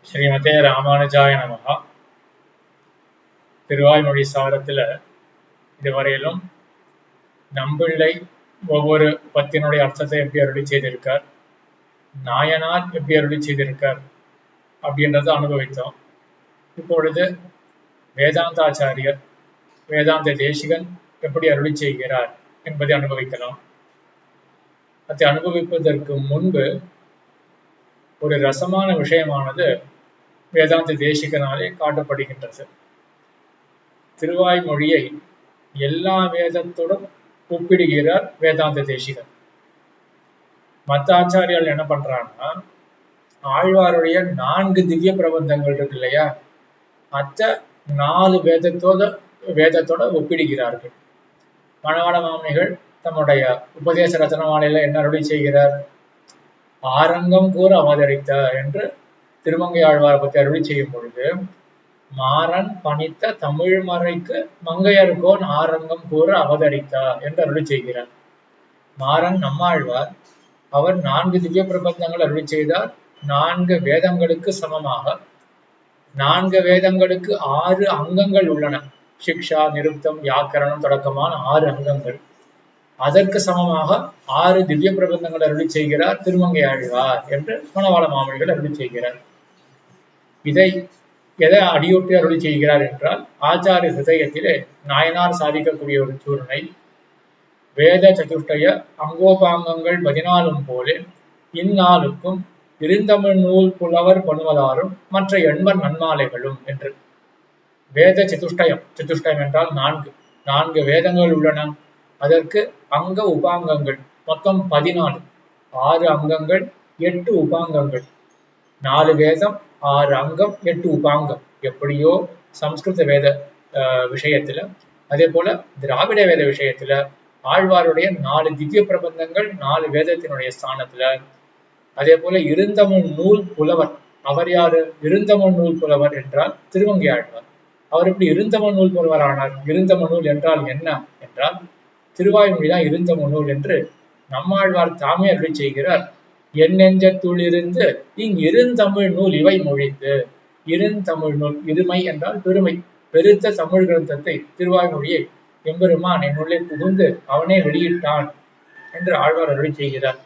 ஸ்ரீமதே ராமானுஜாய நமஹா. திருவாய்மொழி சாரத்துல இதுவரையிலும் நம்பிள்ளை ஒவ்வொரு பத்தினுடைய அர்த்தத்தை எப்படி அருளி செய்திருக்கார், நாயனார் எப்படி அருளி செய்திருக்கார் அப்படின்றத அனுபவித்தோம். இப்பொழுது வேதாந்தாச்சாரியர் வேதாந்த தேசிகன் எப்படி அருளி செய்கிறார் என்பதை அனுபவிக்கலாம். அதை அனுபவிப்பதற்கு முன்பு ஒரு ரசமான விஷயமானது வேதாந்த தேசிகனாலே காட்டப்படுகின்றது. திருவாய்மொழியை எல்லா வேதத்துடன் ஒப்பிடுகிறார் வேதாந்த தேசிகன். மற்ற ஆச்சாரியால் என்ன பண்றாங்கன்னா, ஆழ்வாருடைய 4 திவ்ய பிரபந்தங்கள் இருக்கு இல்லையா, மற்ற 4 வேதத்தோட ஒப்பிடுகிறார்கள். மணவாள மாமுனிகள் தம்முடைய உபதேச ரத்னமாலையில என்ன அருளி செய்கிறார், ஆரங்கம் கூற அவதரித்த என்று திருமங்கை ஆழ்வாரை பற்றி அருளி செய்யும் பொழுது, மாறன் பணித்த தமிழ் மறைக்கு மங்கையர்கோன் ஆரங்கம் கூற அவதரித்தார் என்று அருளி செய்கிறார். மாறன் நம்மாழ்வார், அவர் 4 திவ்ய பிரபந்தங்கள் அருளி செய்தார். 4 வேதங்களுக்கு சமமாக 4 வேதங்களுக்கு 6 அங்கங்கள் உள்ளன. சிக்ஷா, நிருப்தம், வியாக்கரணம் தொடக்கமான 6 அங்கங்கள். அதற்கு சமமாக 6 திவ்ய பிரபந்தங்கள் அருளி செய்கிறார் திருமங்கை ஆழ்வார் என்று மணவாள மாமுனிகள் அருளி செய்கிறார். இதை எதை அடியொட்டி அருளி செய்கிறார் என்றால், ஆச்சாரிய ஹிருதயத்திலே நாயனார் சாதிக்கக்கூடிய ஒரு சூழ்நிலை. வேத சதுஷ்டய அங்கோபாங்கங்கள் 14 போலே இந்நாளுக்கும் இருந்தமிழ் நூல் புலவர் பணுவலாரும் மற்ற எண்மர் நன்மாலைகளும் என்று. வேத சதுஷ்டயம், சதுஷ்டயம் என்றால் 4 வேதங்கள் உள்ளன. அதற்கு அங்க உபாங்கங்கள் மொத்தம் 14, 6 அங்கங்கள் 8 உபாங்கங்கள். 4 வேதம் 6 அங்கம் 8 உபாங்கம். எப்படியோ சம்ஸ்கிருத வேத விஷயத்துல, அதே போல திராவிட வேத விஷயத்துல ஆழ்வாருடைய 4 திவ்ய பிரபந்தங்கள் 4 வேதத்தினுடைய ஸ்தானத்துல. அதே போல இருந்தமிழ் நூல் புலவர், அவர் யாரு? இருந்தமிழ் நூல் புலவர் என்றால் திருமங்கை ஆழ்வார். அவர் எப்படி இருந்தமிழ் நூல் புலவர் ஆனார்? இருந்தமிழ் நூல் என்றால் என்ன என்றால், திருவாய்மொழிதான் இருந்தமிழ் நூல் என்று நம்மாழ்வார் தாமே அருளி செய்கிறார். என் நெஞ்சத்துள் இருந்து இருந்தமிழ் நூல் இவை மொழித்து. இருந்தமிழ் நூல், இருமை என்றால் பெருமை, பெருத்த தமிழ் கிரந்தத்தை திருவாய்மொழியை எம்பெருமான் என்னுள்ளே புகுந்து அவனே வெளியிட்டான் என்று ஆழ்வார் அருளி செய்கிறார்.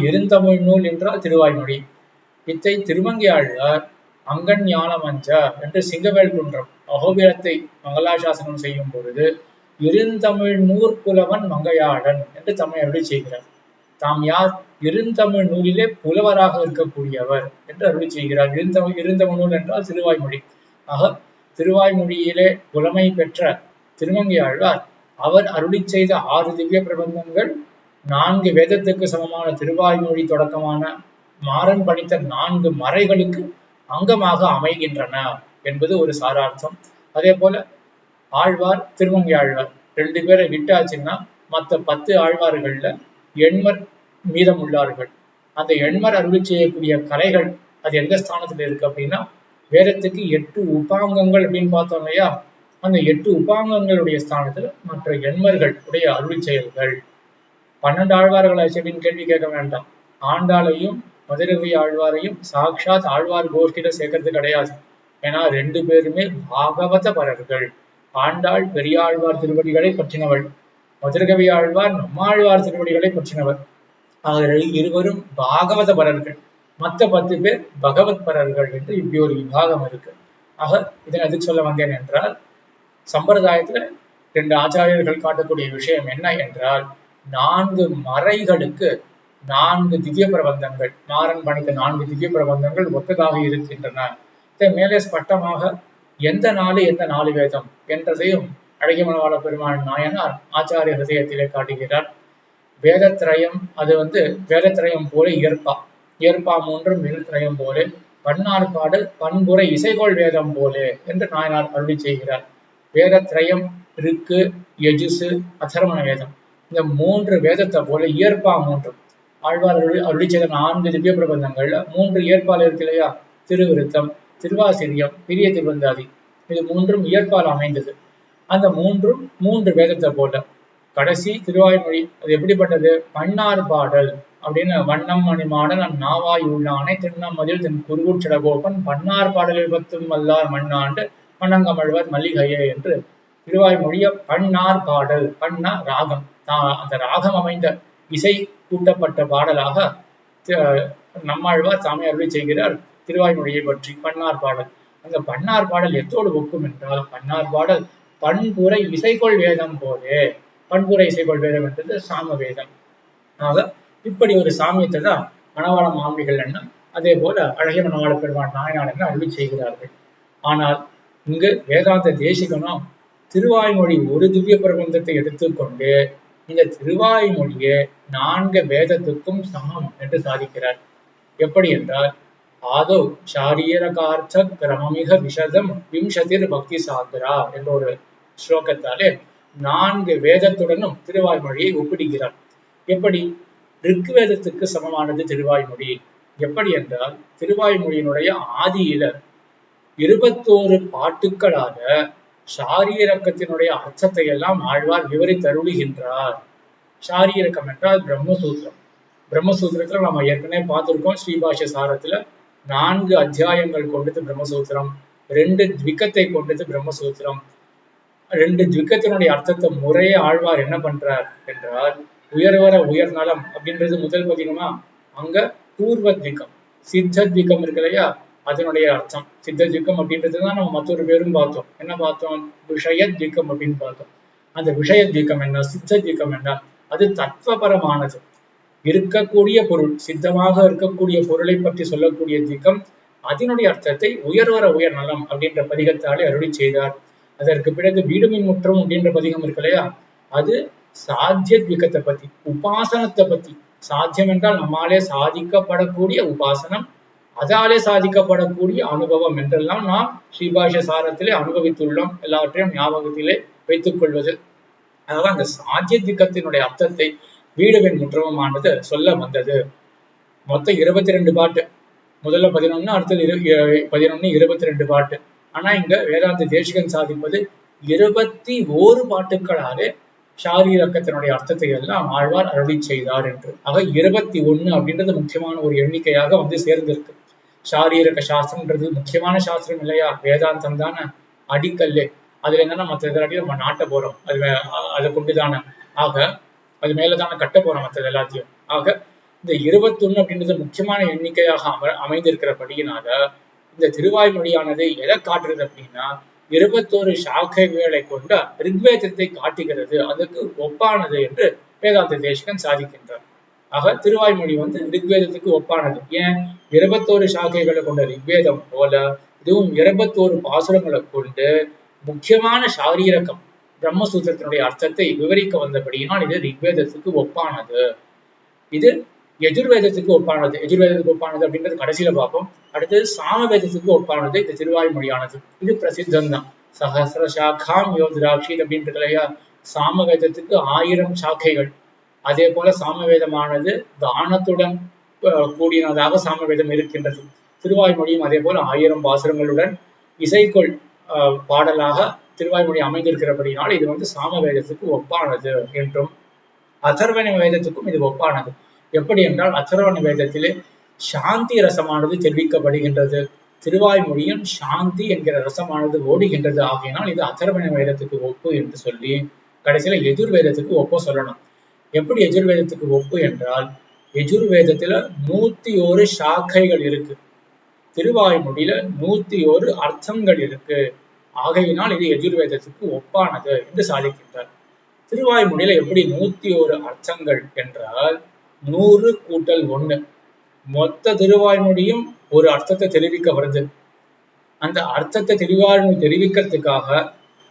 இருந்தமிழ் நூல் என்றால் திருவாய்மொழி. இத்தை திருமங்கை ஆழ்வார் அங்கன் ஞானமஞ்ச என்று சிங்கவேல் குன்றம் அகோபிலத்தை மங்களாசாசனம் செய்யும் பொழுது இருந்தமிழ் நூற்புலவன் மங்கையாடன் என்று தம்மை அருளி செய்கிறார். தாம் யார்? இருந்தமிழ் நூலிலே புலவராக இருக்கக்கூடியவர் என்று அருளி செய்கிறார். இருந்தமிழ் நூல் என்றால் திருவாய்மொழி. ஆக திருவாய்மொழியிலே புலமை பெற்ற திருமங்கை ஆழ்வார் அவர் அருளி செய்த 6 திவ்ய பிரபந்தங்கள் 4 வேதத்துக்கு சமமான திருவாய்மொழி தொடக்கமான மாறன் பணித்த 4 மறைகளுக்கு அங்கமாக அமைகின்றன என்பது ஒரு சாரார்த்தம். அதே போல ஆழ்வார் திருமங்கை ஆழ்வார் 2 பேரை விட்டாச்சுன்னா மற்ற 10 ஆழ்வார்கள்ல எண்மர் மீதம் உள்ளார்கள். அந்த எண்மர் அருளி செய்யக்கூடிய கலைகள் அது எந்த ஸ்தானத்துல இருக்கு அப்படின்னா, வேதத்துக்கு 8 உபாங்கங்கள் அப்படின்னு பார்த்தோம் இல்லையா, அந்த 8 உபாங்கங்களுடைய ஸ்தானத்துல மற்ற எண்மர்கள் உடைய அருளி செயல்கள். 12 ஆழ்வார்கள் ஆச்சுன்னு கேள்வி கேட்க வேண்டாம். ஆண்டாளையும் மதுரகவி ஆழ்வாரையும் சாக்ஷாத் ஆழ்வார் கோஷ்டியில சேர்க்கறது கிடையாது. ஏன்னா 2 பேருமே பாகவத பரர்கள். ஆண்டாள் பெரியாழ்வார் திருவடிகளை பற்றினவள், மதுரகவி ஆழ்வார் நம்மாழ்வார் திருவடிகளை பற்றினவர். இருவரும் பாகவத பரர்கள். மற்ற 10 பேர் பகவத் பரர்கள் என்று இப்படி ஒரு விபாகம் இருக்கு. ஆக இதனை எதுக்கு சொல்ல வந்தேன் என்றால், சம்பிரதாயத்துல 2 ஆச்சாரியர்கள் காட்டக்கூடிய விஷயம் என்ன என்றால், 4 மறைகளுக்கு 4 திவ்ய பிரபந்தங்கள், மாறன் பணித்த 4 திவ்ய பிரபந்தங்கள் ஒத்ததாக இருக்கின்றன. மேலே ஸ்பஷ்டமாக எந்த 4 வேதம் என்றதையும் அழகிய மணவாள பெருமாள் நாயனார் ஆச்சாரிய ஹிருதயத்திலே காட்டுகிறார். வேதத்திரயம், அது வேதத்திரயம் போல இயற்பா 3 வேதத்திரயம் போல, பன்னாற்பாடு பண்புரை இசைகோள் வேதம் போலே என்று நாயனார் அருளி செய்கிறார். வேதத்திரயம் ரிக்கு, யஜுசு, அதர்வண வேதம், இந்த 3 வேதத்தை போல இயற்பா 3. ஆழ்வார் அருளி செய்த 4 திவ்ய பிரபந்தங்கள்ல 3 இயற்பால் இருக்கு இல்லையா, திருவிருத்தம், திருவாசிரியம், பெரிய திருவந்தாதி, இது 3ம் இயற்பால் அமைந்தது. அந்த 3 வேதத்தை போல. கடைசி திருவாய்மொழி அது எப்படிப்பட்டது? பன்னாறு பாடல், அப்படின்னு வண்ணம் மணிமாடன் அந்நாவாய் உள்ளானை திருநம்மதில் தென் குருகூர்ச்சடகோபன் பன்னார் பாடலில் பத்தும் வல்லார் மண்ணாண்டு மன்னங்கமழ்வர் மல்லிகையே என்று திருவாய்மொழிய பன்னார் பாடல். பண்ணா ராகம், அந்த ராகம் அமைந்த இசை கூட்டப்பட்ட பாடலாக நம்மாழ்வார் சாமி அருளி செய்கிறார் திருவாய்மொழியை பற்றி. பன்னார் பாடல், அந்த பன்னார் பாடல் எத்தோடு ஒக்கும் என்றால், பன்னார் பாடல் பண்புரை இசைக்கொள் வேதம் போலே. பண்புரை இசைக்கொள் வேதம் என்றது சாம வேதம். ஆக இப்படி ஒரு சாமியத்தை தான் மணவாள மாமிகள் என்ன, அதே போல அழகிய மணவாள பெருமான் நாயனார் என்ன அருளி செய்கிறார்கள். ஆனால் இங்கு வேதாந்த தேசிகனும் திருவாய்மொழி ஒரு திவ்ய பிரபந்தத்தை எடுத்துக்கொண்டு இந்த திருவாய்மொழியே 4 வேதத்துக்கும் சமம் என்று சாதிக்கிறார். எப்படி என்றால், ஆதோ ஷாரீரகார்த்த கிரமமிக விஷதம் விம்சதிர் பக்தி சாத்ரா என்ற ஒரு ஸ்லோகத்தாலே 4 வேதத்துடனும் திருவாய்மொழியை ஒப்பிடுகிறார். எப்படி? ரிக்வேதத்துக்கு சமமானது திருவாய்மொழி. எப்படி என்றால், திருவாய்மொழியினுடைய ஆதியில 21 பாட்டுக்களாக ஷாரீரக்கத்தினுடைய அர்த்தத்தை எல்லாம் ஆழ்வார் விவரித்தருளுகின்றார். ஷாரீரக்கம் என்றால் பிரம்மசூத்திரம். பிரம்மசூத்திரத்துல நம்ம ஏற்கனவே பார்த்திருக்கோம். ஸ்ரீபாஷ்ய சாரத்துல 4 அத்தியாயங்கள் கொண்டது பிரம்மசூத்திரம், 2 த்விகத்தை கொண்டது பிரம்மசூத்திரம். 2 த்விகத்தினுடைய அர்த்தத்தை முறையே ஆழ்வார் என்ன பண்றார் என்றால், உயர்வர உயர்நலம் அப்படின்றது முதல் பதிகமா, அங்க பூர்வ த்விகம் சித்த த்விகம் இருக்கு இல்லையா, அதனுடைய அர்த்தம் சித்த த்விகம் அப்படின்றதுதான் நம்ம மற்றொரு பேரும் பார்த்தோம். என்ன பார்த்தோம்? விஷய த்விகம் அப்படின்னு பார்த்தோம். அந்த விஷய த்விகம் என்ன, சித்த த்விகம் என்ன, அது தத்துவபரமானது, இருக்கக்கூடிய பொருள், சித்தமாக இருக்கக்கூடிய பொருளை பற்றி சொல்லக்கூடிய த்விகம். அதனுடைய அர்த்தத்தை உயர்வர உயர் நலம் அப்படின்ற பதிகத்தாலே அருளி செய்தார். அதற்கு பிறகு வீடுமின் முற்றம் அப்படின்ற பதிகம் இருக்கு இல்லையா, அது சாத்திய த்விகத்தை பத்தி, உபாசனத்தை பத்தி. சாத்தியம் என்றால் நம்மாலே சாதிக்கப்படக்கூடிய உபாசனம், அதாலே சாதிக்கப்படக்கூடிய அனுபவம் என்றெல்லாம் நாம் ஸ்ரீபாஷ்ய சாரத்திலே அனுபவித்துள்ளோம். எல்லாவற்றையும் ஞாபகத்திலே வைத்துக் கொள்வது. அதாவது அந்த சாத்திய த்விகத்தினுடைய அர்த்தத்தை வீடுவின் முற்றமுமானது சொல்ல வந்தது. மொத்தம் 22 பாட்டு. முதல்ல 11, அடுத்தது 11, 22 பாட்டு. ஆனா இங்க வேதாந்த தேசிகன் சாதிப்பது 21 பாட்டுக்களாலே ஷாரீரக்கத்தினுடைய அர்த்தத்தை எல்லாம் ஆழ்வார் அருளி செய்தார் என்று. ஆக 21 அப்படின்றது முக்கியமான ஒரு எண்ணிக்கையாக வந்து சேர்ந்திருக்கு. ஷாரீரக சாஸ்திரம்ன்றது முக்கியமான சாஸ்திரம் இல்லையா, வேதாந்தம் தானே அடிக்கல்லே. அதுல என்னன்னா மற்ற எல்லாத்தையும் நம்ம நாட்ட போறோம், அதை கொண்டுதானே. ஆக அது மேலதானே கட்ட போறோம் மற்றது எல்லாத்தையும். ஆக இந்த 21 அப்படின்றது முக்கியமான எண்ணிக்கையாக அமைந்திருக்கிறபடியினால இந்த திருவாய்மொழியானது எதை காட்டுறது அப்படின்னா, 21 சாக்கைகளை கொண்ட ரிக்வேதத்தை காட்டுகிறது, அதுக்கு ஒப்பானது என்று வேதாந்த தேசிகன் சாதிக்கின்றார். ஆக திருவாய்மொழி வந்து ரிக்வேதத்துக்கு ஒப்பானது. ஏன்? 21 சாக்கைகளை கொண்ட ரிக்வேதம் போல இதுவும் 21 பாசுரங்களை கொண்டு முக்கியமான ஷாரீரகம் பிரம்மசூத்திரத்தினுடைய அர்த்தத்தை விவரிக்க வந்தபடியினால் இது ரிக்வேதத்துக்கு ஒப்பானது. இது எஜுர்வேதத்துக்கு ஒப்பானது. எஜுர்வேதத்துக்கு ஒப்பானது அப்படின்றது கடைசியில பார்ப்போம். அடுத்தது சாமவேதத்துக்கு ஒப்பானது இந்த திருவாய்மொழியானது. இது பிரசித்தம் தான். சஹசிர சாக்காம் யோதிராட்சி அப்படின்றது இல்லையா, சாமவேதத்துக்கு 1000 சாக்கைகள். அதே போல சாமவேதமானது தானத்துடன் கூடினதாக சாமவேதம் இருக்கின்றது. திருவாய்மொழியும் அதே போல 1000 பாசுரங்களுடன் இசைக்கொள் பாடலாக திருவாய்மொழி அமைந்திருக்கிறபடினால் இது வந்து சாமவேதத்துக்கு ஒப்பானது என்றும், அதர்வண வேதத்துக்கும் இது ஒப்பானது. எப்படி என்றால், அதர்வண வேதத்திலே சாந்தி ரசமானது தெரிவிக்கப்படுகின்றது, திருவாய்மொழியும் சாந்தி என்கிற ரசமானது ஓடுகின்றது. ஆகையினால் இது அதர்வண வேதத்துக்கு ஒப்பு என்று சொல்லி கடைசியில எஜுர்வேதத்துக்கு ஒப்பு சொல்லணும். எப்படி எஜுர்வேதத்துக்கு ஒப்பு என்றால், எஜுர்வேதத்துல 101 சாக்கைகள் இருக்கு, திருவாய்மொழியில 101 அர்த்தங்கள் இருக்கு. ஆகையினால் இது எஜுர்வேதத்துக்கு ஒப்பானது என்று சாதிக்கின்றார். திருவாய்மொழியில எப்படி 101 அர்த்தங்கள் என்றால் 100 கூட்டல் 1, மொத்த திருவாய்மொழியும் ஒரு அர்த்தத்தை தெரிவிக்க வருது. அந்த அர்த்தத்தை திருவாய்மொழி தெரிவிக்கிறதுக்காக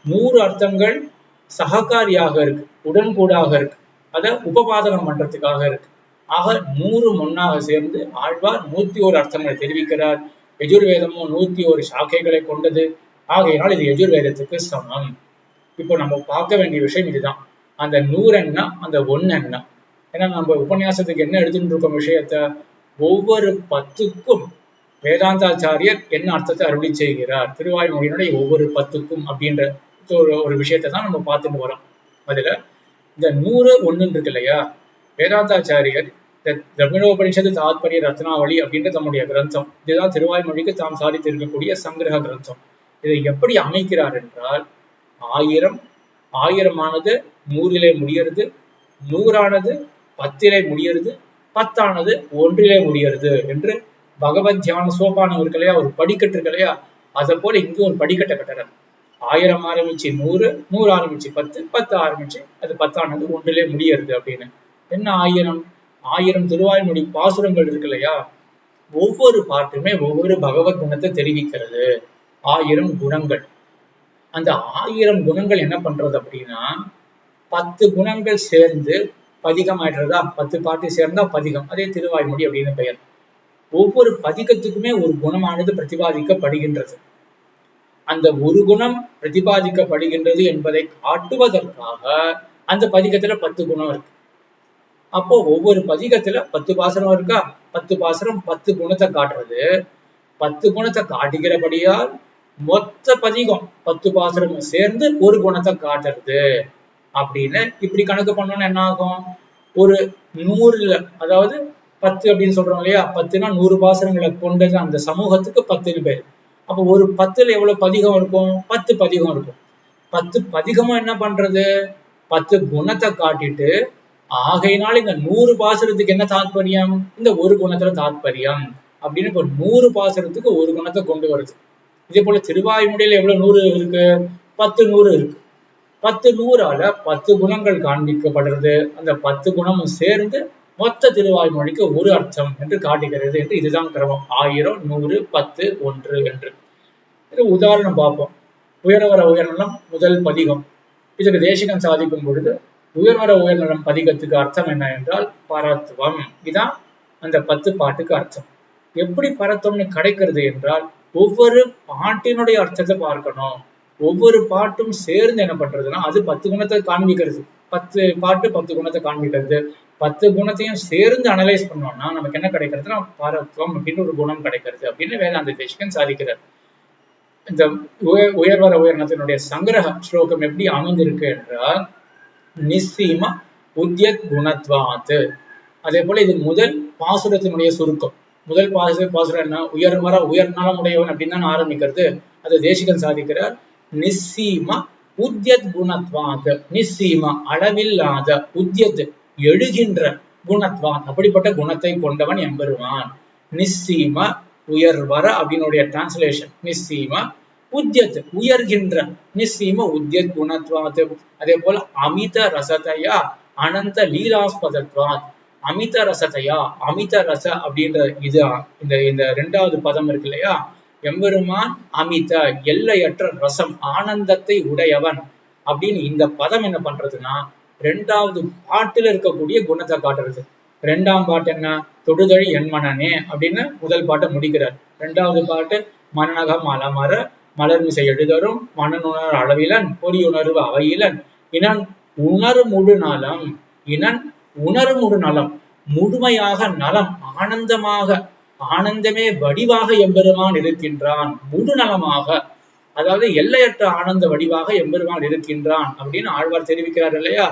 100 அர்த்தங்கள் சககாரியாக இருக்கு, உடன்கூடாக இருக்கு, அதை உபபாதனம் பண்றதுக்காக இருக்கு. ஆக 100 ஒன்னாக சேர்ந்து ஆழ்வார் 101 அர்த்தங்களை தெரிவிக்கிறார். எஜுர்வேதமும் 101 சாக்கைகளை கொண்டது. ஆகையினால் இது எஜுர்வேதத்துக்கு சமம். இப்போ நம்ம பார்க்க வேண்டிய விஷயம் இதுதான். அந்த 100 என்ன, அந்த 1 என்ன. ஏன்னா நம்ம உபன்யாசத்துக்கு என்ன எடுத்துட்டு இருக்கோம் விஷயத்த, ஒவ்வொரு 10க்கும் வேதாந்தாச்சாரியர் என்ன அர்த்தத்தை அருளி செய்கிறார், திருவாய்மொழியினுடைய ஒவ்வொரு 10க்கும் அப்படின்ற ஒரு விஷயத்தை தான் நம்ம பார்த்துட்டு வரோம். அதுல இந்த 100 1 இருக்கு இல்லையா, வேதாந்தாச்சாரியர் திரவிடோபனிஷத்து தாத்பரிய ரத்னாவளி அப்படின்ற தம்முடைய கிரந்தம். இதுதான் திருவாய்மொழிக்கு தாம் சாதித்து இருக்கக்கூடிய சங்கிரக கிரந்தம். இதை எப்படி அமைக்கிறார் என்றால், 1000 1000ஆனது 100 முடியறது, 100ஆனது 10 முடியறது, 10ஆனது 1 முடியறது என்று பகவத் தியான சோபானம் இருக்கு இல்லையா, ஒரு படிக்கட்டு இருக்கு இல்லையா, அதை போல இங்கு ஒரு படிக்கட்டை கட்டுறார். 1000 ஆரம்பிச்சு 100, 100 ஆரம்பிச்சு 10, 10 ஆரம்பிச்சு அது 10ஆனது 1 முடியறது அப்படின்னு. என்ன 1000 திருவாய்மொழி பாசுரங்கள் இருக்கு இல்லையா, ஒவ்வொரு பாட்டுமே ஒவ்வொரு பகவத் குணத்தை தெரிவிக்கிறது. 1000 குணங்கள். அந்த 1000 குணங்கள் என்ன பண்றது அப்படின்னா, 10 குணங்கள் சேர்ந்து பதிகம் ஆயிடுறதா, 10 பாட்டு சேர்ந்தா பதிகம். அதே திருவாய்மொழி அப்படின்னு பெயர். ஒவ்வொரு பதிகத்துக்குமே ஒரு குணமானது பிரதிபாதிக்கப்படுகின்றது. அந்த ஒரு குணம் பிரதிபாதிக்கப்படுகின்றது என்பதை காட்டுவதற்காக அந்த பதிகத்துல 10 குணம் இருக்கு. அப்போ ஒவ்வொரு பதிகத்துல 10 பாசனம் இருக்கா, 10 பாசனம் 10 குணத்தை காட்டுறது. 10 குணத்தை காட்டுகிறபடியால் மொத்த பதிகம் 10 பாசனமும் சேர்ந்து ஒரு குணத்தை காட்டுறது அப்படின்னு இப்படி கணக்கு பண்ணோம்னா என்ன ஆகும், ஒரு 100ல, அதாவது 10 அப்படின்னு சொல்றோம் இல்லையா, 10னா 100 பாசனங்களை கொண்டது அந்த சமூகத்துக்கு 10 பேர். அப்போ ஒரு 10ல எவ்வளவு பதிகம் இருக்கும், 10 பதிகம் இருக்கும். 10 பதிகமும் என்ன பண்றது, 10 குணத்தை காட்டிட்டு, ஆகையினால இந்த 100 பாசுரத்துக்கு என்ன தாத்பரியம், இந்த ஒரு குணத்துல தாத்பரியம் அப்படின்னு இப்போ 100 பாசுரத்துக்கு ஒரு குணத்தை கொண்டு வருது. இதே போல திருவாய்மொழியில எவ்வளவு 100 இருக்கு, 10 100 இருக்கு. 10 100ஆல 10 குணங்கள் காண்பிக்கப்படுறது. அந்த 10 குணமும் சேர்ந்து மொத்த திருவாய்மொழிக்கு ஒரு அர்த்தம் என்று காட்டுகிறது என்று இதுதான் கிரமம். 1000, 100, 10, 1 என்று. இது உதாரணம் பார்ப்போம். உயர்வர உயர்நலம் முதல் பதிகம். இதுக்கு தேசிகன் சாதிக்கும் பொழுது உயர்வர உயர்நலம் பதிகத்துக்கு அர்த்தம் என்ன என்றால் பரத்துவம். இதான் அந்த 10 பாட்டுக்கு அர்த்தம். எப்படி பரத்துவம்னு கிடைக்கிறது என்றால், ஒவ்வொரு பாட்டினுடைய அர்த்தத்தை பார்க்கணும். ஒவ்வொரு பாட்டும் சேர்ந்து என்ன பண்றதுன்னா, அது 10 குணத்தை காண்பிக்கிறது. 10 பாட்டு 10 குணத்தை காண்பிக்கிறது. 10 குணத்தையும் சேர்ந்து அனலைஸ் பண்ணோம்னா நமக்கு என்ன கிடைக்கிறதுனா பரத்துவம் அப்படின்னு ஒரு குணம் கிடைக்கிறது அப்படின்னு வேதாந்த தேசிகன் சாதிக்கிறார். இந்த உயர்வர உயர்நத்தினுடைய சங்கிரக ஸ்லோகம் எப்படி அமைந்திருக்கு என்றால், நிஸ்ஸீம உத்யத் குணத்வாத். அதே போல இது முதல் பாசுரத்தினுடைய சுருக்கம். முதல் பாசுரம் என்ன, உயர்வர உயர்நலம் உடையவன் அப்படின்னு தான் ஆரம்பிக்கிறது. அது தேசிகன் சாதிக்கிறார். நிஸ்ஸீம உத்யத் குணத்வாத். நிஸ்ஸீம அளவில்லாத, உத்யத் எழுகின்ற, குணத்வான் அப்படிப்பட்ட குணத்தை கொண்டவன் எம்பெருமான். நிஸ்ஸீம உயர்வர அப்படின்னுடைய டிரான்ஸ்லேஷன் நிஸ்ஸீம உத்யத் உயர்கின்ற, நிஸ்ஸீம உத்யத் குணத்வாத். அதே போல அமித ரசதையா அனந்த லீலாஸ்பதத்வாத். அமித ரசதையா, அமித ரச அப்படின்ற இது இந்த 2வது பதம் இருக்கு இல்லையா, எம்பெருமான் அமித எல்லையற்ற ரசம் ஆனந்தத்தை உடையவன் அப்படின்னு இந்த பதம் என்ன பண்றதுன்னா 2வது பாட்டுல இருக்கக்கூடிய குணத்தை காட்டுறது. 2ஆம் பாட்டு என்ன, தொடுதழி என்மனனே அப்படின்னு முதல் பாட்டை முடிக்கிறார். 2வது பாட்டு மன்னகம் அலமர மலர்மிசை எழுதரும் மனனுணர் அளவிலன் பொறியுணர்வு அவையிலன் இனன் உணர்முடு நலம். இனன் உணர்முடு நலம், முழுமையாக நலம், ஆனந்தமாக, ஆனந்தமே வடிவாக எம்பெருமான் இருக்கின்றான். முழு நலமாக, அதாவது எல்லையற்ற ஆனந்த வடிவாக எம்பெருமான் இருக்கின்றான் அப்படின்னு ஆழ்வார் தெரிவிக்கிறார் இல்லையா.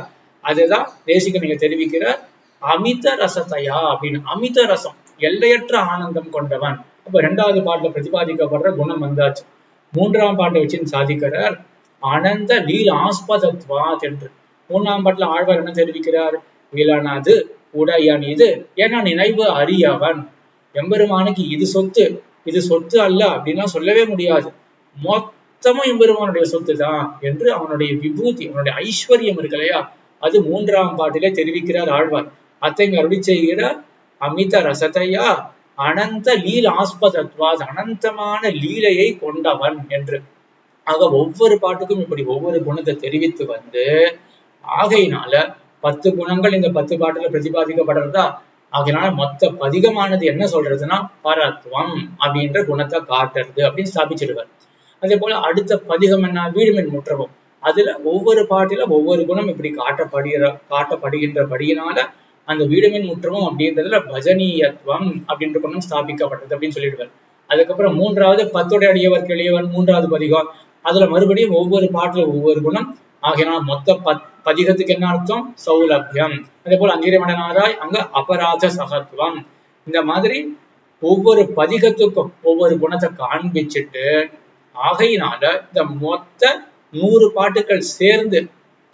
அதுதான் தேசிகன் நீங்க தெரிவிக்கிறார். அமித ரசத்தையா அப்படின்னு, அமித ரசம் எல்லையற்ற ஆனந்தம் கொண்டவன். அப்ப 2வது பாட்டுல பிரதிபாதிக்கப்படுற குணம் வந்தாச்சு. 3ஆம் பாட்டை வச்சு சாதிக்கிறார் அனந்த லீல் ஆஸ்பதத்வாத் என்று. 3ஆம் பாட்டுல ஆழ்வார் என்ன தெரிவிக்கிறார், விலனது உடையன் இது என நினைவு அறியவன். எம்பெருமானுக்கு இது சொத்து, இது சொத்து அல்ல அப்படின்னா சொல்லவே முடியாது. மொத்தமும் எம்பெருமானுடைய சொத்து தான் என்று அவனுடைய விபூதி, அவனுடைய ஐஸ்வர்யம் இருக்கு இல்லையா, அது 3ஆம் பாட்டிலே தெரிவிக்கிறார் ஆழ்வார். அத்தை அருளி செய்கிறார் அமித ரசத்தையா அனந்த லீல் ஆஸ்பதத்வாத், அனந்தமான லீலையை கொண்டவன் என்று. ஆக ஒவ்வொரு பாட்டுக்கும் இப்படி ஒவ்வொரு குணத்தை தெரிவித்து வந்து, ஆகையினால 10 குணங்கள் இந்த 10 பாட்டுல பிரதிபாதிக்கப்படுறதா. ஆகையினால மொத்த பதிகமானது என்ன சொல்றதுன்னா பரத்வம் அப்படின்ற குணத்தை காட்டுறது அப்படின்னு ஸ்தாபிச்சிடுவார். அதே போல அடுத்த பதிகம் என்ன, வீடுமின் முற்றவும். அதுல ஒவ்வொரு பாட்டில ஒவ்வொரு குணம் இப்படி காட்டப்படுகின்றபடியினால அந்த வீடுமின் முற்றமும் அப்படின்றதுல பஜனீயத்துவம் அப்படின்ற குணம் ஸ்தாபிக்கப்பட்டது அப்படின்னு சொல்லிடுவார். அதுக்கப்புறம் 3வது 10 அடியவர்க்கு எளியவன் 3வது பதிகம். அதுல மறுபடியும் ஒவ்வொரு பாட்டுல ஒவ்வொரு குணம். ஆகையினால் மொத்த பதிகத்துக்கு என்ன அர்த்தம்? சௌலபியம். அதே போல அங்கிரிமடனாராய் அங்க அபராத சகத்துவம். இந்த மாதிரி ஒவ்வொரு பதிகத்துக்கும் ஒவ்வொரு குணத்தை காண்பிச்சுட்டு, ஆகையினால இந்த மொத்த 100 பாட்டுகள் சேர்ந்து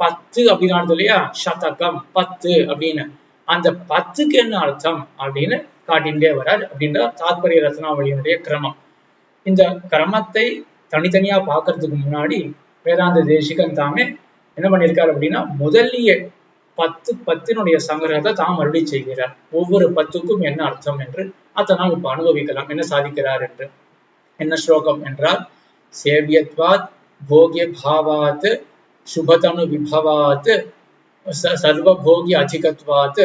10 அப்படின்னு அர்த்தம் இல்லையா? சதகம் 10 அப்படின்னு. அந்த 10க்கு என்ன அர்த்தம் அப்படின்னு காட்டிண்டே வரார். அப்படின்ற தாத்பரிய ரத்னாவளியினுடைய கிரமம். இந்த கிரமத்தை தனித்தனியா பார்க்கறதுக்கு முன்னாடி வேதாந்த தேசிகன் தாமே என்ன பண்ணியிருக்காரு அப்படின்னா, முதல்லயே 10 சங்கிரகத்தை தாம் அருளி செய்கிறார். ஒவ்வொரு 10க்கும் என்ன அர்த்தம் என்று அதை நாம் இப்ப அனுபவிக்கலாம். என்ன சாதிக்கிறார் என்று. என்ன ஸ்லோகம் என்றால், சேவியத்வாத் போகிய பாவாத் சுபதனு விபவாத் சர்வபோகி அதிகத்வாத்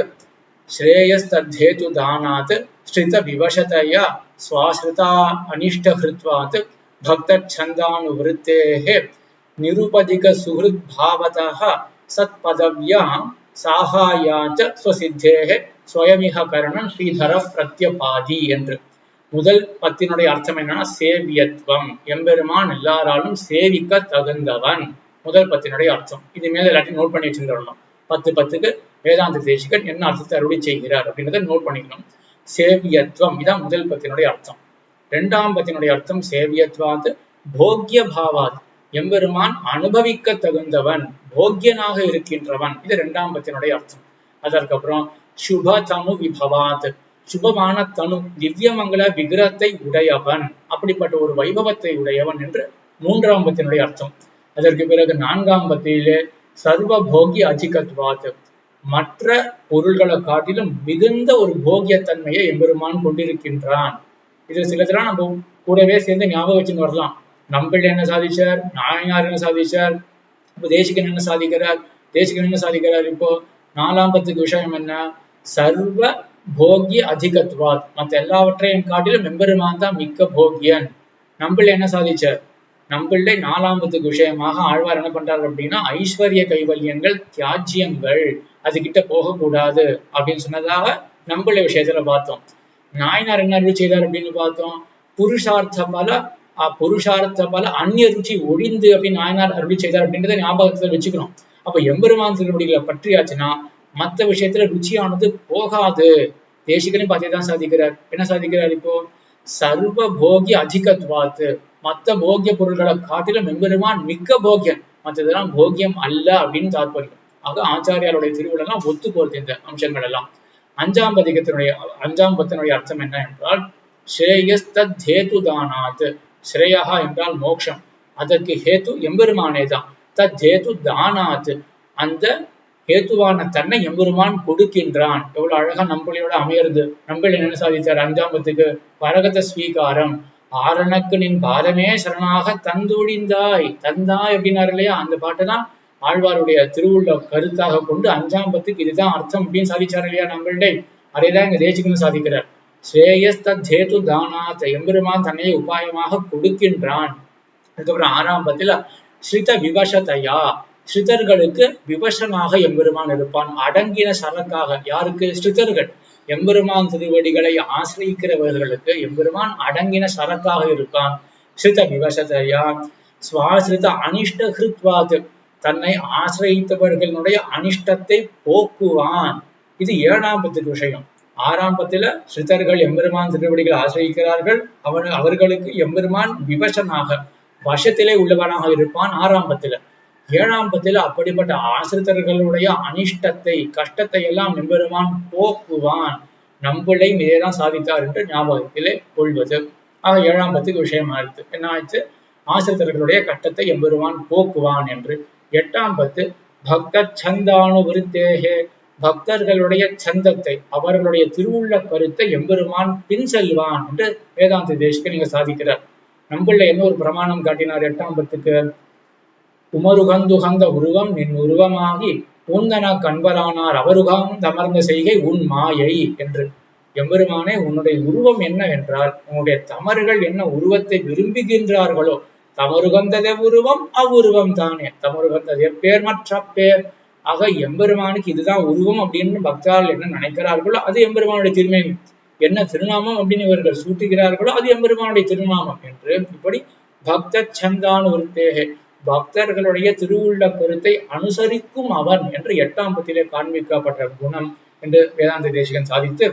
ஸ்ரேயஸ்தேது தானாத் ஸ்ரித விவசதயா ஸ்வாஸ்ருதா அனிஷ்டஹிருத்வாத் பக்தச்சந்தானுவிருத்தேஹ நிருபதிக சுஹ்ருத் பாவதः சத்பதவ்யாம் சாகாயாச்ச ஸ்வசித்தேஹ ஸ்வயமிஹ கரணம் ஸ்ரீதர பிரத்யபாதி என்று. முதல் 10 அர்த்தம் என்னன்னா சேவியத்துவம், எம்பெருமான் எல்லாராலும் சேவிக்க தகுந்தவன். முதல் 10 அர்த்தம். இது மேல எல்லாத்தையும் நோட் பண்ணி வச்சுருந்தோம். 10க்கு வேதாந்த தேசிகன் என்ன அர்த்தத்தை அருளி செய்கிறார் அப்படின்றத நோட் பண்ணிக்கணும். சேவியத்துவம் இதான் முதல் 10 அர்த்தம். 2ஆம் 10 அர்த்தம் சேவியத்வாத் போக்ய பாவாத், எம்பெருமான் அனுபவிக்க தகுந்தவன், போக்கியனாக இருக்கின்றவன். இது 2ஆம் 10 அர்த்தம். அதற்கப்புறம் சுபதனு விபவாத், சுபமான தனு, திவ்யமங்கல விக்கிரத்தை உடையவன், அப்படிப்பட்ட ஒரு வைபவத்தை உடையவன் என்று 3ஆம் 10 அர்த்தம். அதற்கு பிறகு 4ஆம் 10 சர்வ போகி அதிகத்வாத், மற்ற பொருள்களை காட்டிலும் மிகுந்த ஒரு போகியத்தன்மையை எம்பெருமான் கொண்டிருக்கின்றான். இது சிலதெல்லாம் நம்ம கூடவே சேர்ந்து ஞாபகம் வச்சுன்னு வரலாம். நம்பிள் என்ன சாதிச்சார், நாயனார் என்ன சாதிச்சார், இப்போ தேசிகன் என்ன சாதிக்கிறார், தேசிகன் என்ன சாதிக்கிறார். இப்போ 4ஆம் 10க்கு விஷயம் என்ன? சர்வ போகிய அதிகத்வாத், மற்ற எல்லாவற்றையும் காட்டிலும் எம்பெருமான் தான் மிக்க போகியன். நம்பிள் என்ன சாதிச்சார், நம்பிள்ளை 4ஆம் 10க்கு விஷயமாக ஆழ்வார் என்ன பண்றாரு அப்படின்னா, ஐஸ்வர்ய கைவல்யங்கள் தியாஜ்யங்கள், அதுகிட்ட போகக்கூடாது அப்படின்னு சொன்னதாக நம்பிள்ளை விஷயத்துல பார்த்தோம். நாயனார் என்ன அருள் செய்தார் அப்படின்னு பார்த்தோம், புருஷார்த்த பல அந்நிய ருச்சி ஒழிந்து அப்படின்னு நாயனார் அருளி செய்தார் அப்படின்றத ஞாபகத்துல வச்சுக்கணும். அப்ப எம்பெருமான் திருவடிகளை பற்றியாச்சுன்னா மற்ற விஷயத்துல ருச்சியானது போகாது. தேசிகனையும் பார்த்தேதான் சாதிக்கிறார். என்ன சாதிக்கிறார் இப்போ? சர்வ போகிய அதிகத்வாத்து, மற்ற போகிய பொருள்களை காட்டிலும் எம்பெருமான் மிக்க போகியன், மற்றதெல்லாம் போகியம் அல்ல அப்படின்னு தாற்பயம். ஆக ஆச்சாரியாருடைய திருவிழெல்லாம் ஒத்து போறது இந்த அம்சங்கள் எல்லாம். 5ஆம் 10 அர்த்தம் என்ன என்றால், ஸ்ரேயஸ்தத் ஹேது தானாத், ஸ்ரேயா என்றால் மோட்சம், அதற்கு ஹேத்து எம்பெருமானே தான். தத் ஹேது தானாத், அந்த ஹேத்துவான தன்னை எம்பெருமான் கொடுக்கின்றான். எவ்வளவு அழகா நம்பிளையோட அமையிறது. நம்பிள் என்ன சாதித்தார் 5ஆம் 10க்கு? பரகத ஸ்வீகாரம், ஆரணக்கு நின் பாதமே சரணாக தந்துழிந்தாய், தந்தாய் அப்படின்னாரு இல்லையா? அந்த பாட்டை தான் ஆழ்வாருடைய திருவுள்ள கருத்தாக கொண்டு 5ஆம் 10க்கு இதுதான் அர்த்தம் அப்படின்னு சாதிச்சார் இல்லையா நம்பிள்டே? அதைதான் இங்க தேசிகன்னு சாதிக்கிறார். ஸ்ரேயஸ்தேது தானாத், எம்பெருமான் தன்னை உபாயமாக கொடுக்கின்றான். அதுக்கப்புறம் 6ஆம் 10 ஸ்ரித விவசதையா, ஸ்ரிதர்களுக்கு விவசனாக எம்பெருமான் இருப்பான், அடங்கின சரக்காக. யாருக்கு? ஸ்ரிதர்கள், எம்பெருமான் திருவடிகளை ஆசிரியிக்கிறவர்களுக்கு எம்பெருமான் அடங்கின சரக்காக இருப்பான். ஸ்ரித விவசதையா ஸ்வாசிரித அனிஷ்ட ஹிருத்வாத், தன்னை ஆசிரியத்தவர்களுடைய அனிஷ்டத்தை போக்குவான். இது 7ஆம் 10க்கு விஷயம். 6ஆம் 10 ஸ்ரிதர்கள் எம்பெருமான் திருவடிகளை ஆசிரியிக்கிறார்கள், அவர்களுக்கு எம்பெருமான் விவசனாக வசத்திலே உள்ளவனாக இருப்பான் 6ஆம் 10. 7ஆம் 10 அப்படிப்பட்ட ஆசிரியர்களுடைய அனிஷ்டத்தை, கஷ்டத்தை எல்லாம் எம்பெருமான் போக்குவான். நம்பிளை இதேதான் சாதித்தார் என்று ஞாபகத்திலே கொள்வது. ஆக 7ஆம் 10க்கு விஷயம் ஆயிடுச்சு. என்ன ஆயிடுச்சு? ஆசிரியர்களுடைய கஷ்டத்தை எம்பெருமான் போக்குவான் என்று. 8ஆம் 10 பக்த சந்தானுவிருத்தேஹே, பக்தர்களுடைய சந்தத்தை, அவர்களுடைய திருவுள்ள கருத்தை எம்பெருமான் பின் செல்வான் என்று வேதாந்த தேசிகன் நீங்க சாதிக்கிறார். நம்பிள்ள என்ன ஒரு பிரமாணம் காட்டினார் 8ஆம் 10க்கு? உமருகந்துகந்த உருவம் நின் உருவமாகி உந்தன கண்பரானார் அவருகம் தமர்ந்த செய்கை உன் மாயை என்று. எம்பெருமானே, உன்னுடைய உருவம் என்ன என்றால், உன்னுடைய தமர்கள் என்ன உருவத்தை விரும்புகின்றார்களோ, தமருகந்ததே உருவம் அவ்வுருவம் தானே, தமருகந்தது எப்பேர் மற்ற பேர். ஆக எம்பெருமானுக்கு இதுதான் உருவம் அப்படின்னு பக்தர்கள் என்ன நினைக்கிறார்களோ அது எம்பெருமானுடைய திருமேனி. என்ன திருநாமம் அப்படின்னு இவர்கள் சூட்டுகிறார்களோ அது எம்பெருமானுடைய திருநாமம் என்று. இப்படி பக்த சந்தானு விருத்தேகே, பக்தர்களுடைய திருவுள்ள கருத்தை அனுசரிக்கும் அவன் என்று 8ஆம் பத்திலே காண்பிக்கப்பட்ட குணம் என்று வேதாந்த தேசிகன் சாதித்து,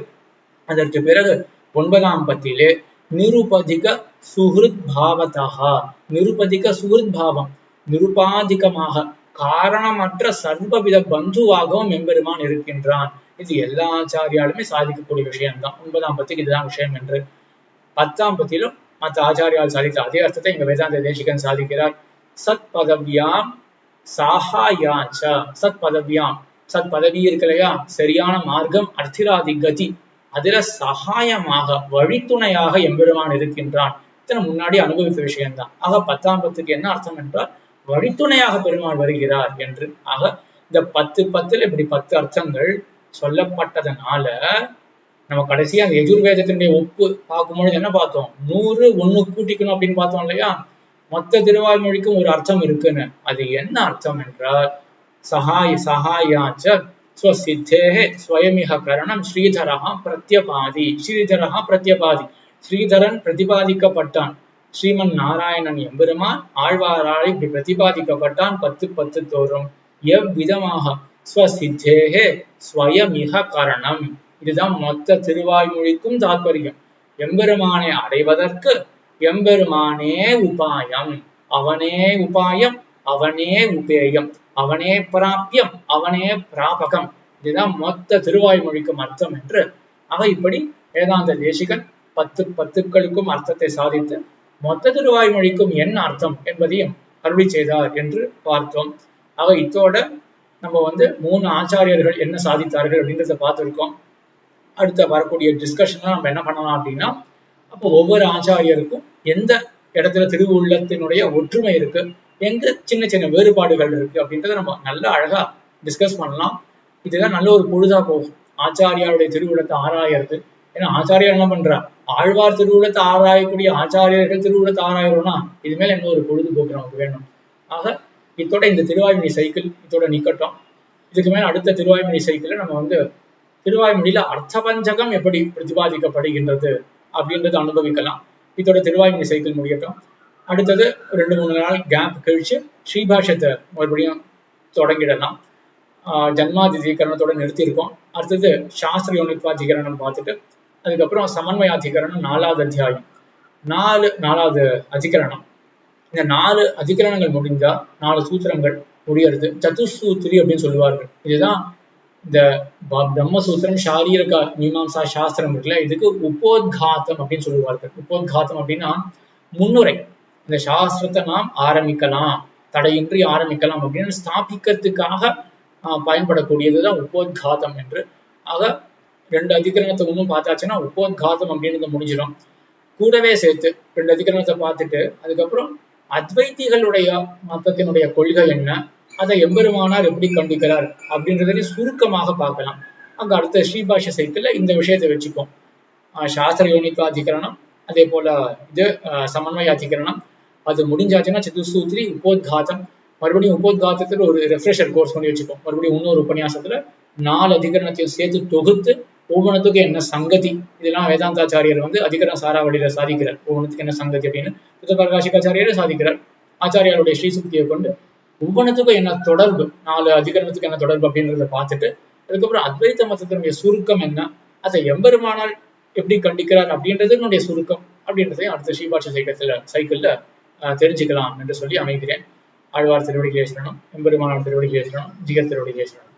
அதற்கு பிறகு 9ஆம் பத்திலே நிருபதிக சுஹ்ருத் பாவதா, நிருபதிக சுஹ்ருத் பாவம், நிருபாதிகமாக காரணமற்ற சர்வவித பந்துவாகவும் எம்பெருமான் இருக்கின்றான். இது எல்லா ஆச்சாரியாலுமே சாதிக்கக்கூடிய விஷயம்தான். 9ஆம் பத்திக்கு இதுதான் விஷயம் என்று. 10ஆம் பத்திலும் மற்ற ஆச்சாரியால் சாதித்த அதே அர்த்தத்தை இங்க வேதாந்த தேசிகன் சாதிக்கிறார். சத் பதவியாம் சாஹாயாச்ச, சத் பதவியாம், சத் பதவி இருக்கு இல்லையா, சரியான மார்க்கம், அர்த்திராதி கதி, அதுல சகாயமாக வழித்துணையாக எம்பெருமான் இருக்கின்றான். இத்தனை முன்னாடி அனுபவித்த விஷயம்தான். ஆக 10ஆம் பத்துக்கு என்ன அர்த்தம் என்றால் வழித்துணையாக பெருமாள் வருகிறார் என்று. ஆக இந்த 10 இப்படி 10 அர்த்தங்கள் சொல்லப்பட்டதனால நம்ம கடைசியா அந்த எஜுர்வேதத்தினுடைய ஒப்பு பார்க்கும்பொழுது என்ன பார்த்தோம்? 100 1 கூட்டிக்கணும் அப்படின்னு பார்த்தோம் இல்லையா? மொத்த திருவாய்மொழிக்கும் ஒரு அர்த்தம் இருக்குன்னு. அது என்ன அர்த்தம் என்றால் சகாயாச்ச ஸ்வசித்தேஹே ஸ்வயமிக கரணம் ஸ்ரீதரஹா பிரத்யபாதி. ஸ்ரீதரஹா பிரத்யபாதி, ஸ்ரீதரன் பிரதிபாதிக்கப்பட்டான். ஸ்ரீமன் நாராயணன் எம்பெருமான் ஆழ்வாரால் இப்படி பிரதிபாதிக்கப்பட்டான் 10 தோறும். எவ்விதமாக? ஸ்வசித்தேஹே ஸ்வயமிக கரணம். இதுதான் மொத்த திருவாய்மொழிக்கும் தாற்பயம். எம்பெருமானை அடைவதற்கு எம்பெருமானே உபாயம், அவனே உபாயம், அவனே உபேயம், அவனே பிராபியம், அவனே பிராபகம். இதுதான் மொத்த திருவாய்மொழிக்கும் அர்த்தம் என்று. ஆக இப்படி வேதாந்த தேசிகன் 10 பத்துக்களுக்கும் அர்த்தத்தை சாதித்து மொத்த திருவாய்மொழிக்கும் என்ன அர்த்தம் என்பதையும் அருளி செய்தார் என்று பார்த்தோம். ஆக இத்தோட நம்ம 3 ஆச்சாரியர்கள் என்ன சாதித்தார்கள் அப்படின்றத பார்த்துருக்கோம். அடுத்த வரக்கூடிய டிஸ்கஷன்ல நம்ம என்ன பண்ணலாம் அப்படின்னா, அப்போ ஒவ்வொரு ஆச்சாரியருக்கும் எந்த இடத்துல திருவுள்ளத்தினுடைய ஒற்றுமை இருக்கு, எங்க சின்ன சின்ன வேறுபாடுகள் இருக்கு அப்படின்றத நம்ம நல்லா அழகா டிஸ்கஸ் பண்ணலாம். இதுதான் நல்ல ஒரு பொழுதா போகும். ஆச்சாரியாருடைய திருவுள்ளத்தை ஆராயறது. ஏன்னா ஆச்சாரியார் என்ன பண்றா, ஆழ்வார் திருவுள்ளத்தை ஆராயக்கூடிய ஆச்சாரியர்கள் திருவுள்ளத்தை ஆராயறோம்னா இது மேல என்ன ஒரு பொழுதுபோக்கு நமக்கு வேணும். ஆக இதோட இந்த திருவாய்மொழி சைக்கிள் இதோட நிக்கட்டும். இதுக்கு மேல அடுத்த திருவாய்மொழி சைக்கிள்ல நம்ம திருவாய்மொழியில அர்த்தபஞ்சகம் எப்படி பிரதிபாதிக்கப்படுகின்றது அப்படின்றத அனுபவிக்கலாம். இதோட திருவாய்மொழி சைக்கிள் முடியட்டும். அடுத்தது 2-3 நாள் கேப் கழிச்சு ஸ்ரீபாஷ்யத்தை மறுபடியும் தொடங்கிடலாம். ஜன்மாதிகரணத்தோட நிறுத்தியிருக்கோம். அடுத்தது சாஸ்திர யோனித்வாதிகரணம் பார்த்துட்டு அதுக்கப்புறம் சமன்வயாதிகரணம் 4வது அத்தியாயம், 4வது அதிகரணம். இந்த 4 அதிகரணங்கள் முடிஞ்சா 4 சூத்திரங்கள் முடியறது. சதுசூத்திரி அப்படின்னு சொல்லுவார்கள். இதுதான் இந்த பிரம்மசூத்திரம் சாரீரக மீமாம்சா சாஸ்திரம் இருக்குல்ல, இதுக்கு உபோத்காத்தம் அப்படின்னு சொல்லுவார்கள். உபோத்காத்தம் அப்படின்னா முன்னுரை. இந்த சாஸ்திரத்தை நாம் ஆரம்பிக்கலாம், தடையின்றி ஆரம்பிக்கலாம் அப்படின்னு ஸ்தாபிக்கிறதுக்காக பயன்படக்கூடியதுதான் உபோத்காத்தம் என்று. ஆக 2 அதிகரணத்தை இன்னும் பார்த்தாச்சுன்னா உபோத்காத்தம் அப்படின்றத முடிஞ்சிடும். கூடவே சேர்த்து 2 அதிகரணத்தை பார்த்துட்டு அதுக்கப்புறம் அத்வைத்திகளுடைய மதத்தினுடைய கொள்கை என்ன, அதை எம்பெருமானார் எப்படி கண்டிக்கிறார் அப்படின்றதையும் சுருக்கமாக பார்க்கலாம். அங்க அடுத்த ஸ்ரீபாஷ்ய சைக்கிள்ல இந்த விஷயத்தை வச்சுப்போம். சாஸ்திர யோனித்வாதிகரணம், அதே போல இது சமன்வயாதிகரணம். அது முடிஞ்சாச்சுன்னா சதுசூத்திரி, உபோத்காத்தம். மறுபடியும் உபோத்காத்தத்துல ஒரு ரெஃப்ரெஷர் கோர்ஸ் பண்ணி வச்சுப்போம். மறுபடியும் இன்னொரு உபன்யாசத்துல 4 அதிகரணத்தையும் சேர்த்து தொகுத்து ஒவ்வொன்றுத்துக்கும் என்ன சங்கதி, இதெல்லாம் வேதாந்தாச்சாரியர் அதிகரண சாராவளியில சாதிக்கிறார். ஒவ்வொன்றுத்துக்கு என்ன சங்கதி அப்படின்னு பிரகாசிகாச்சாரியரே சாதிக்கிறார். ஆச்சாரியாருடைய ஸ்ரீசுக்தியை கொண்டு ஒவ்வொன்றுத்துக்கும் என்ன தொடர்பு, 4 அதிகரணத்துக்கு என்ன தொடர்பு அப்படின்றத பார்த்துட்டு அதுக்கப்புறம் அத்வைத்த மதத்தினுடைய சுருக்கம் என்ன, அதை எம்பெருமானால் எப்படி கண்டிக்கிறார் அப்படின்றதுனுடைய சுருக்கம் அப்படின்றதையும் அடுத்த ஸ்ரீபாஷ்ய சைக்கிள்ல தெரிஞ்சுக்கலாம் என்று சொல்லி அமைகிறேன். ஆழ்வார் திருவடிகளே சரணம், எம்பெருமானார் திருவடிகளே சரணம், ஜிகர் திருவடிகளே சரணம்.